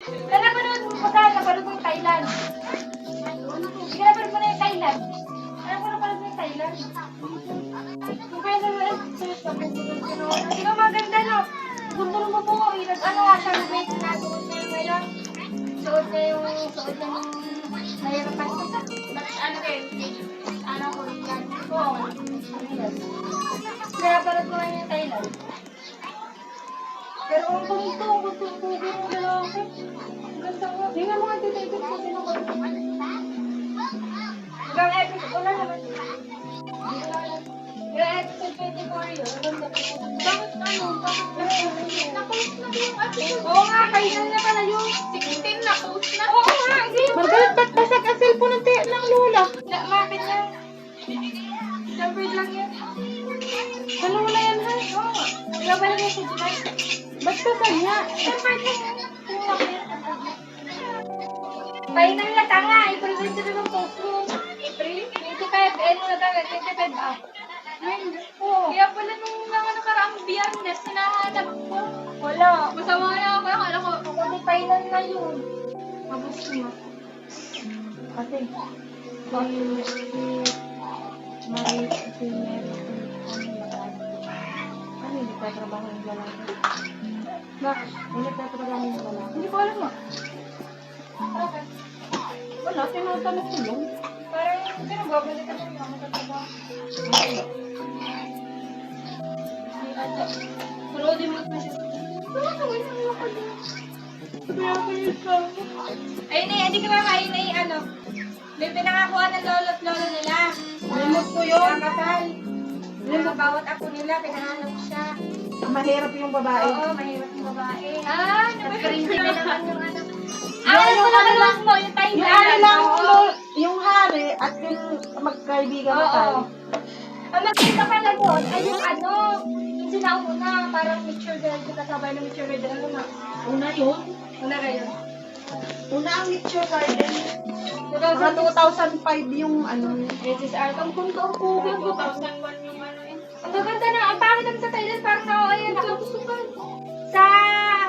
Kaya napanood mo ba? Napanood mo yung Thailand. Sige, napanood mo na yung Thailand. Ano ko napanood mo yung Thailand? Yung kaya naman, di ba maganda, no? Gusto mo po, ano nga siya, lumit na suot niya yung ngayon. Suot niya yung mayroon pa siya. Ano rin? Ano ko rin yan? Oo. Kaya napanood mo na yung Thailand. Pero ang gusto yung lalaki. Ganda nga. Hindi nga mga titipid ko din ako. Hanggang episode, wala naman. Yung episode 24 yun. Bakit ano? Na-post na yung episode? Oo nga, final na pala yung 16 na-post na. Oo nga, hindi mo. Margaret, ba't basag ang cellphone ng lola? Bakit na? Siyempre lang yan. Sa lola yan, ha? Oo. Ikaw ba lang yung sa July? Ba't basag nga? Siyempre lang yan. Final na tanga, April 22 ng post mo. April 25, ano na tanga, 25 ba? Ay, oo. Kaya pala nung mga nakaraang biyernes, hinahanap ko. Wala. Masama na ako, akala ko. Ako may final na yun. Mabos mo. Kasi, ano, hindi ka trabaho yung lalaki? Bakit? Hindi ka trabaho yung lalaki? Hindi ko alam mo. Bakit? Wala, tinatanong ko lang. Parang pinababalik ka ng mga tatrabaho. Panoodin mo na siya. Ayun na, hindi ka makain na yung ano. May pinakakuha ng lolo at lolo nila. Limot ko yun. Nakakasal. Yung bawat ako nila, pinahanap siya. Mahirap yung babae. Oo, mahirap yung babae. Ah, At crazy na naman yung ano. Alam ko naman mo, yung time Yung ano lang, yung hari at yung magkaibigan mo Oo. tayo. Ang magkita pala doon ay yung ano, yung sinauna, parang mature girl, yung kasabay ng mature girl, ano na? Una yun. Una kayo. Una ang Nature Garden. Diba, Mga 2005 yung ano. HSR, ang ganda ang pugan ko. 2001 yung ano yun. Ang gaganda na, ang pangit naman sa Thailand, parang ayan, nakapusukan. Sa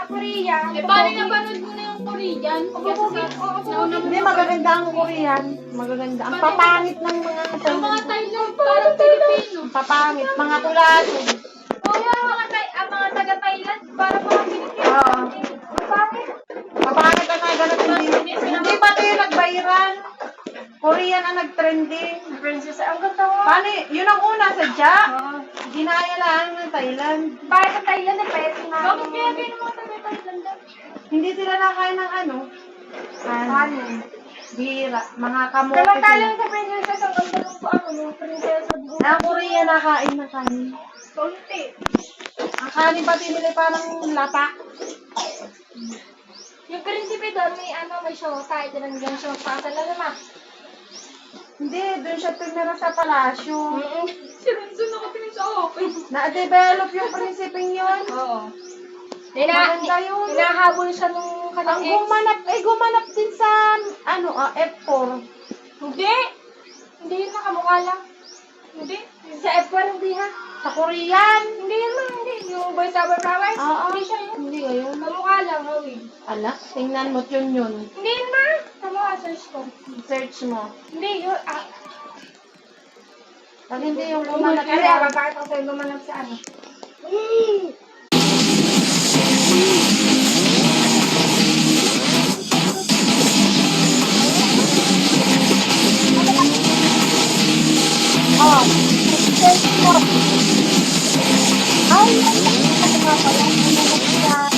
Korea. Eh, paano napanood mo na yung Korean? Nauna mo Hindi, magaganda ang Korean. Magaganda. Ang papangit ng mga yung mga Thailand, parang Pilipino. papangit. Mga kulado. Oo, yung ang mga taga-Thailand, parang mga Pilipino. Oo. Ang pangit. Papangit ang mga ganun. Hindi pa tayo nag-viral. Korean ang nag-trending. Princess, ang ganda nga. Paano, yun ang una, sadya. Oo. Ginaya lang ng Thailand. Bakit sa Thailand, pwede na. Bakit kaya kayo ng mga taga-Thailand daw? Hindi sila nakain ng ano. Ano? Bira. Mga kamote. Samantalang sa princess, ang ganda ng ano, yung princess of Buddha. Ang Korea nakain ng kanin. Konti. Ang kanin pa pinili parang lata. Yung prinsipe doon, may ano, may shota. Ito lang yung shota. Talaga naman. Hindi, doon siya tumira sa palasyo. Sinunod ako tingin sa akin. Na-develop yung prinsipeng yun. Oo. Maganda yun. Hinahabol siya nung Ang kanyang ex. gumanap din sa, ano, F4. Hindi. Hindi yun nakamukha lang. Hindi. Sa F1 hindi ha. Sa Korean. Hindi yun lang. Hindi. Yung Boys Over Flowers. Oo. Hindi siya yun. Hindi ngayon. Kamukha lang. Hawi. Alak, tingnan mo yun. Hindi yun ma. Kamukha. Search ko. Search mo. Hindi yun. Pag hindi yung Gumanap. gumanap Kaya sa... bakit ako sa'yo gumanap sa ano? Oh. Search mo. Ay, ano nga pala?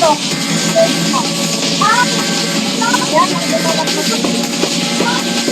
sundok. Yan, ang dumalak na sundok.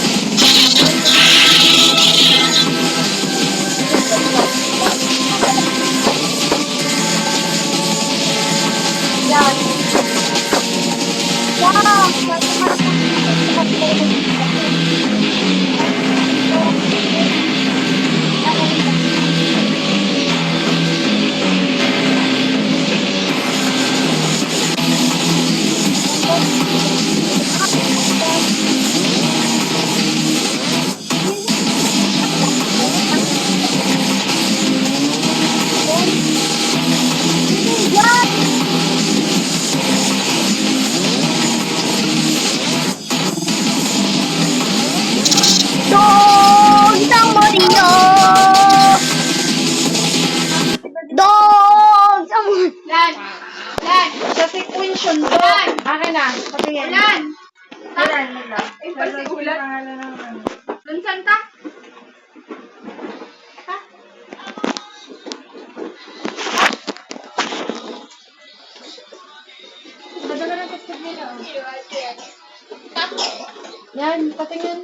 Yan. Dong! Isang Mario! Dong! Isang Lan! Lan! Sa sequence sundok. Akin na. Patingin. Lan! Ilan nila? Ay, pala si Ulan. Pangalan ng ano. Lunsan ta? Ha? Madala ng kuskus nila. Yan, patingin.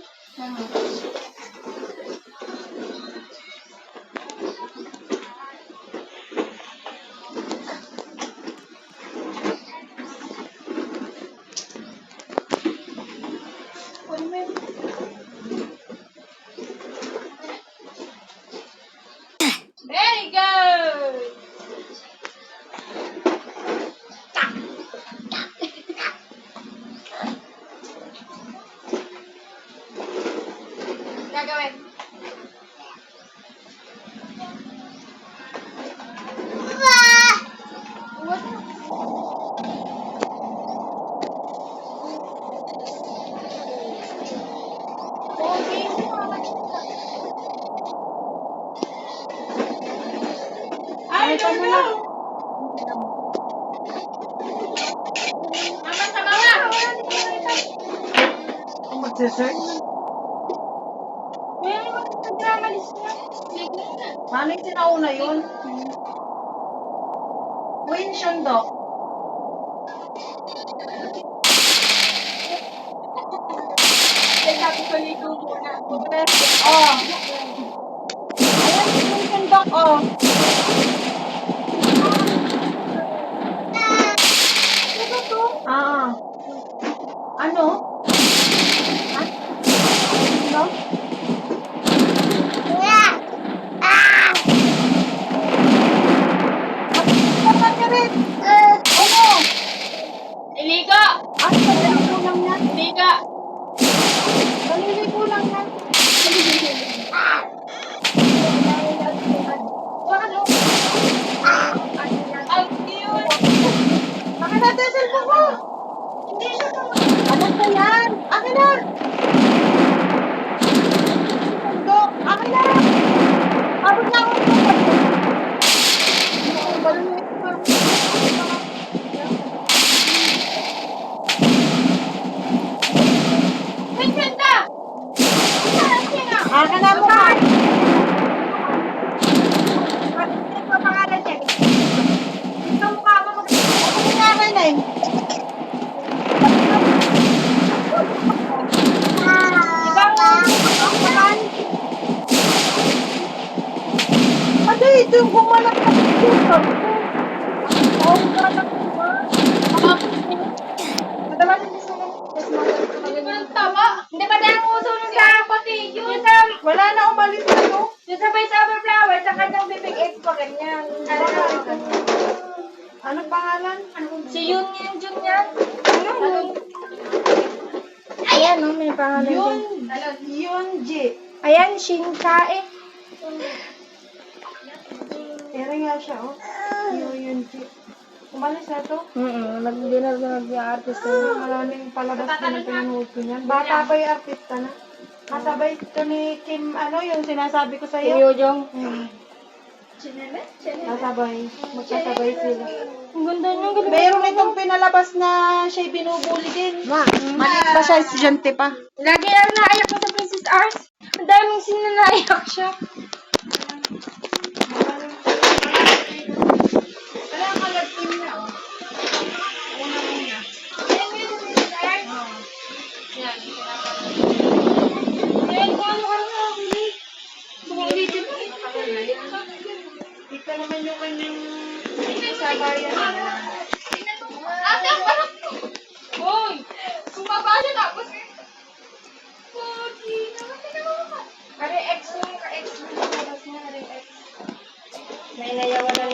Very good! Gagawin. Ay, Ito mo na. Mama sa mama! Ang magsisearch. Kuya, ano ba nagdramalis na? Sige na. Maling sinauna yun. Queen sundok. Ay, sabi ko ligo muna. Oh. Ayan, queen sundok. Oh. Ah. Ano? Ha? Ano? Kapag ka rin. Ano? Iligo! Ang paliligo lang yan. Iligo! Paliligo lang yan. Ang cute! Akin natin yung cellphone ko. Hindi siya to. Anak na yan. Akin na. Sundok. Akin na. Abot na ako. Vincent ka! Akin na mo. Ito pangalan niya. Ito mukha mo. Akin na akin na eh. Ano ito yung gumalak na computer ko? Oo, gumalak ko. Madalas yung gusto ng Hindi ba ang tama? Hindi ba dahil ang uso nun sa pati yun? Yung sa, wala na umalis na to. yung sa may summer flower, sa kanyang bibig egg pa ganyan. Anong pangalan? Si Yun yan, Jun yan. Ayan, no, may pangalan Yun. dyan. Yun, G. Ayan, Shinkae. Pero nga siya, oh. Yun, G. Umalis na to. Hindi na nag-artist Maraming palabas na pinanood ko niyan. Bata pa yung artista na. Kasabay ito ni Kim, ano yung sinasabi ko sa'yo? Yojong. Kasabay. Magkasabay sila. Ang ganda niya. Galing. Mayroon itong pinalabas na siya'y binubuli din. Maliit pa siya, estudyante pa. Lagi lang naiyak ko sa Princess Ars. Ang daming sinanaiyak siya. Kaya ang alag team niya, oh. Inayawan na